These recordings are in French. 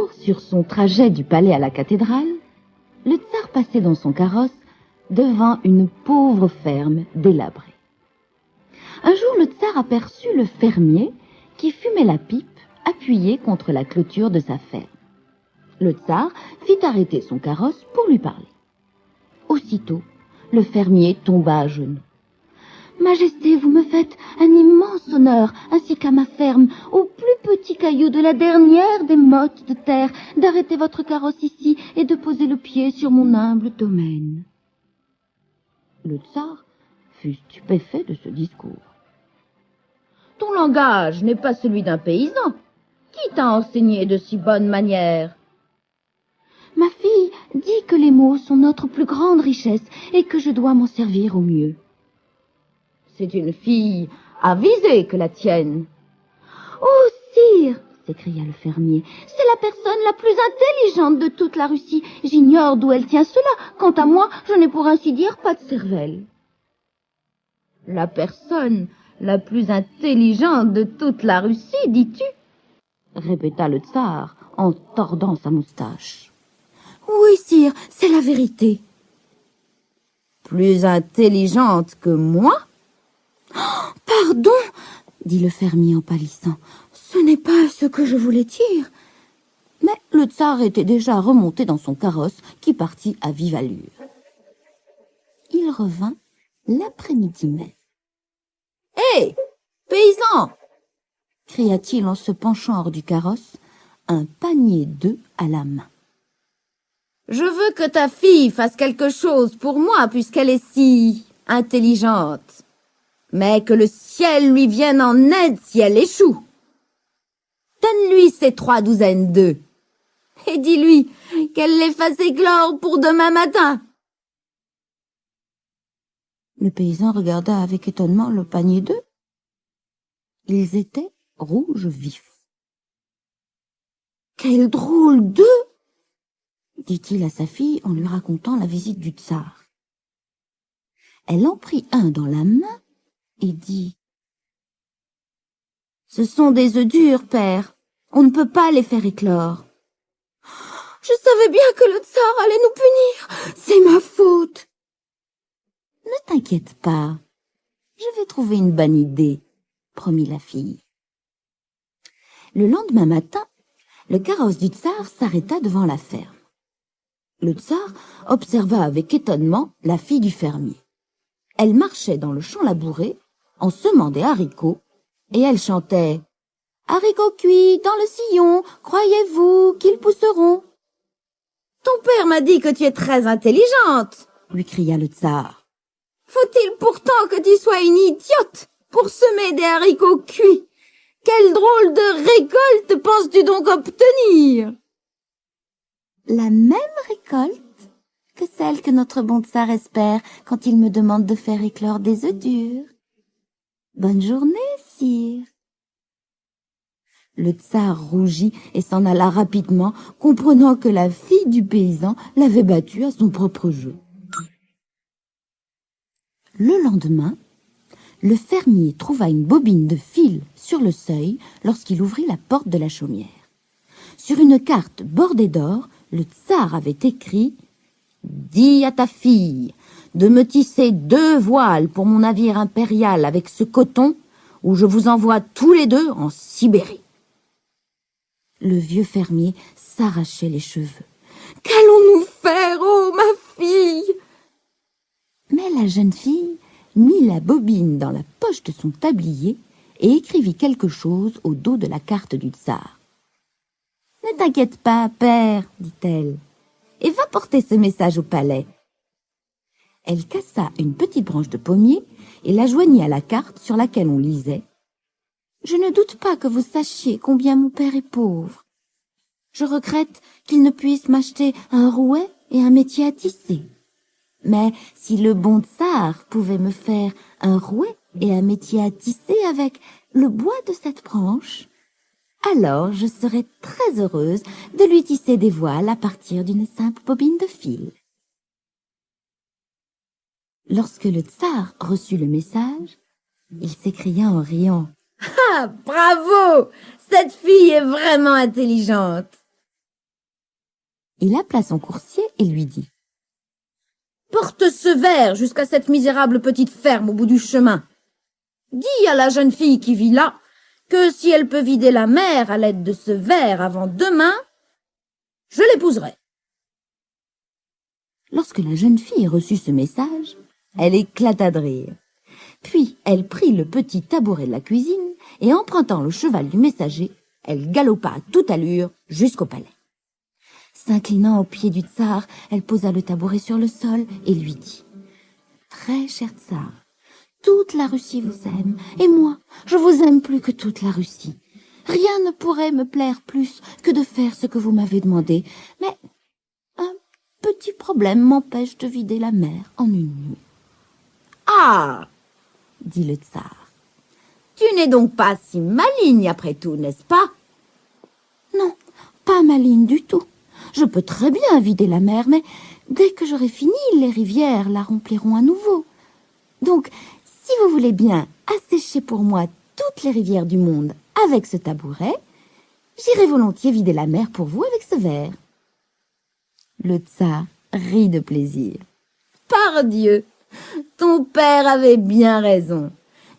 jour, sur son trajet du palais à la cathédrale, le tsar passait dans son carrosse devant une pauvre ferme délabrée. Un jour, le tsar aperçut le fermier qui fumait la pipe appuyé contre la clôture de sa ferme. Le tsar fit arrêter son carrosse pour lui parler. Aussitôt, le fermier tomba à genoux. « Majesté, vous me faites un immense honneur, ainsi qu'à ma ferme, au plus petit caillou de la dernière des mottes de terre, d'arrêter votre carrosse ici et de poser le pied sur mon humble domaine. » Le tsar fut stupéfait de ce discours. « Ton langage n'est pas celui d'un paysan. Qui t'a enseigné de si bonnes manières ? » « Ma fille dit que les mots sont notre plus grande richesse et que je dois m'en servir au mieux. » « C'est une fille avisée que la tienne. »« Oh, sire !» s'écria le fermier, « c'est la personne la plus intelligente de toute la Russie. J'ignore d'où elle tient cela. Quant à moi, je n'ai pour ainsi dire pas de cervelle. »« La personne la plus intelligente de toute la Russie, dis-tu » répéta le tsar en tordant sa moustache. « Oui, sire, c'est la vérité. »« Plus intelligente que moi ?»« Oh, pardon, dit le fermier en pâlissant, ce n'est pas ce que je voulais dire. » Mais le tsar était déjà remonté dans son carrosse qui partit à vive allure. Il revint l'après-midi même. « Hé, paysan !» cria-t-il en se penchant hors du carrosse, un panier d'œufs à la main. « Je veux que ta fille fasse quelque chose pour moi puisqu'elle est si intelligente. Mais que le ciel lui vienne en aide si elle échoue. Donne-lui ces 3 douzaines d'œufs et dis-lui qu'elle les fasse éclore pour demain matin. » Le paysan regarda avec étonnement le panier d'œufs. Ils étaient rouges vifs. « Quel drôle d'œufs !» dit-il à sa fille en lui racontant la visite du tsar. Elle en prit un dans la main et dit « Ce sont des œufs durs, père. On ne peut pas les faire éclore. »« Je savais bien que le tsar allait nous punir. C'est ma faute. »« Ne t'inquiète pas. Je vais trouver une bonne idée, » promit la fille. Le lendemain matin, le carrosse du tsar s'arrêta devant la ferme. Le tsar observa avec étonnement la fille du fermier. Elle marchait dans le champ labouré en semant des haricots et elle chantait « Haricots cuits dans le sillon, croyez-vous qu'ils pousseront ?»« Ton père m'a dit que tu es très intelligente !» lui cria le tsar. « Faut-il pourtant que tu sois une idiote pour semer des haricots cuits? Quelle drôle de récolte penses-tu donc obtenir ?»« La même récolte que celle que notre bon tsar espère quand il me demande de faire éclore des œufs durs. Bonne journée, sire. » Le tsar rougit et s'en alla rapidement, comprenant que la fille du paysan l'avait battu à son propre jeu. Le lendemain, le fermier trouva une bobine de fil sur le seuil lorsqu'il ouvrit la porte de la chaumière. Sur une carte bordée d'or, le tsar avait écrit « Dis à ta fille de me tisser 2 voiles pour mon navire impérial avec ce coton, ou je vous envoie tous les 2 en Sibérie. » Le vieux fermier s'arrachait les cheveux. « Qu'allons-nous faire, oh ma fille ?» Mais la jeune fille mit la bobine dans la poche de son tablier et écrivit quelque chose au dos de la carte du tsar. « Ne t'inquiète pas, père, dit-elle, et va porter ce message au palais. » Elle cassa une petite branche de pommier et la joignit à la carte sur laquelle on lisait « Je ne doute pas que vous sachiez combien mon père est pauvre. Je regrette qu'il ne puisse m'acheter un rouet et un métier à tisser. Mais si le bon tsar pouvait me faire un rouet et un métier à tisser avec le bois de cette branche, alors je serais très heureuse de lui tisser des voiles à partir d'une simple bobine de fil. » Lorsque le tsar reçut le message, il s'écria en riant « Ah, bravo! Cette fille est vraiment intelligente. Il appela son coursier et lui dit: « Porte ce verre jusqu'à cette misérable petite ferme au bout du chemin. Dis à la jeune fille qui vit là que si elle peut vider la mer à l'aide de ce verre avant demain, je l'épouserai. » Lorsque la jeune fille reçut ce message, elle éclata de rire. Puis elle prit le petit tabouret de la cuisine et, empruntant le cheval du messager, elle galopa à toute allure jusqu'au palais. S'inclinant aux pieds du tsar, elle posa le tabouret sur le sol et lui dit: « Très cher tsar, toute la Russie vous aime, et moi, je vous aime plus que toute la Russie. Rien ne pourrait me plaire plus que de faire ce que vous m'avez demandé, mais un petit problème m'empêche de vider la mer en une nuit. »« Ah !» dit le tsar. « Tu n'es donc pas si maligne après tout, n'est-ce pas ?»« Non, pas maligne du tout. Je peux très bien vider la mer, mais dès que j'aurai fini, les rivières la rempliront à nouveau. Donc, si vous voulez bien assécher pour moi toutes les rivières du monde avec ce tabouret, j'irai volontiers vider la mer pour vous avec ce verre. » Le tsar rit de plaisir. « Pardieu, ton père avait bien raison.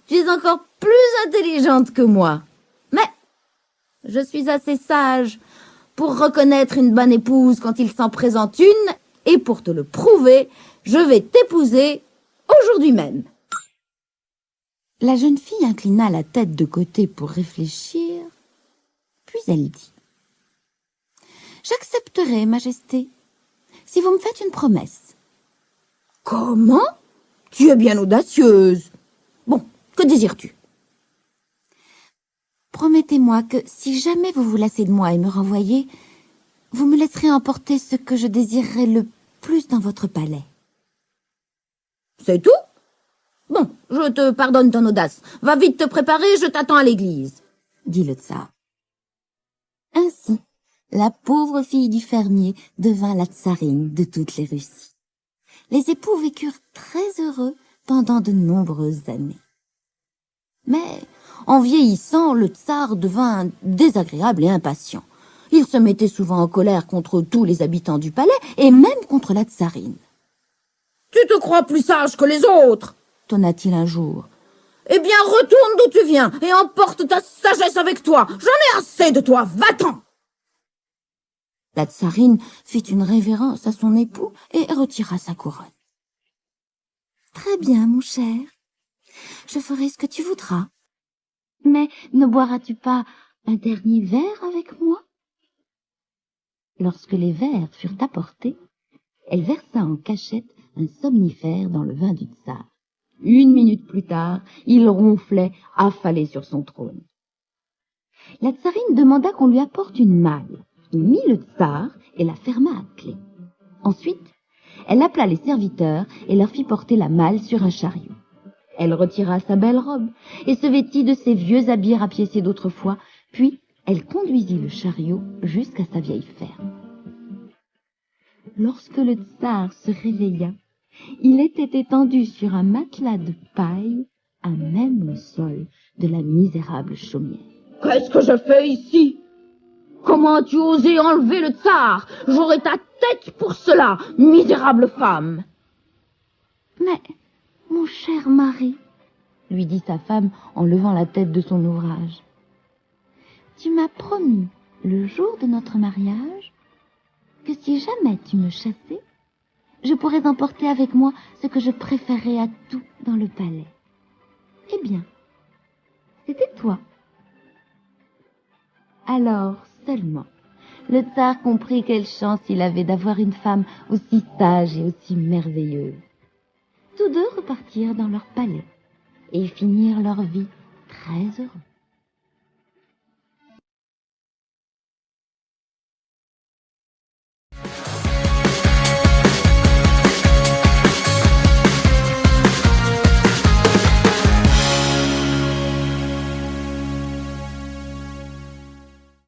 Tu es encore plus intelligente que moi. Mais je suis assez sage pour reconnaître une bonne épouse quand il s'en présente une, et pour te le prouver, je vais t'épouser aujourd'hui même. » La jeune fille inclina la tête de côté pour réfléchir, puis elle dit: « J'accepterai, Majesté, si vous me faites une promesse. »« Comment ? Tu es bien audacieuse. Bon, que désires-tu ? » ?»« Promettez-moi que si jamais vous vous lassez de moi et me renvoyez, vous me laisserez emporter ce que je désirerais le plus dans votre palais. » »« C'est tout ? Bon, je te pardonne ton audace. Va vite te préparer, je t'attends à l'église, » dit le tsar. Ainsi, la pauvre fille du fermier devint la tsarine de toutes les Russies. Les époux vécurent très heureux pendant de nombreuses années. Mais, en vieillissant, le tsar devint désagréable et impatient. Il se mettait souvent en colère contre tous les habitants du palais et même contre la tsarine. « Tu te crois plus sage que les autres ?» tonna-t-il un jour. « Eh bien, retourne d'où tu viens et emporte ta sagesse avec toi. J'en ai assez de toi, va-t'en !» La tsarine fit une révérence à son époux et retira sa couronne. « Très bien, mon cher. Je ferai ce que tu voudras. Mais ne boiras-tu pas un dernier verre avec moi ?» Lorsque les verres furent apportés, elle versa en cachette un somnifère dans le vin du tsar. 1 minute plus tard, il ronflait, affalé sur son trône. La tsarine demanda qu'on lui apporte une malle. Il mit le tsar et la ferma à clé. Ensuite, elle appela les serviteurs et leur fit porter la malle sur un chariot. Elle retira sa belle robe et se vêtit de ses vieux habits rapiécés d'autrefois, puis elle conduisit le chariot jusqu'à sa vieille ferme. Lorsque le tsar se réveilla, il était étendu sur un matelas de paille à même le sol de la misérable chaumière. « Qu'est-ce que je fais ici ? Comment as-tu osé enlever le tsar ? J'aurai ta tête pour cela, misérable femme !»« Mais, mon cher mari, lui dit sa femme en levant la tête de son ouvrage, tu m'as promis, le jour de notre mariage, que si jamais tu me chassais, je pourrais emporter avec moi ce que je préférais à tout dans le palais. Eh bien, c'était toi. » Alors seulement, le tsar comprit quelle chance il avait d'avoir une femme aussi sage et aussi merveilleuse. Tous deux repartirent dans leur palais et finirent leur vie très heureux.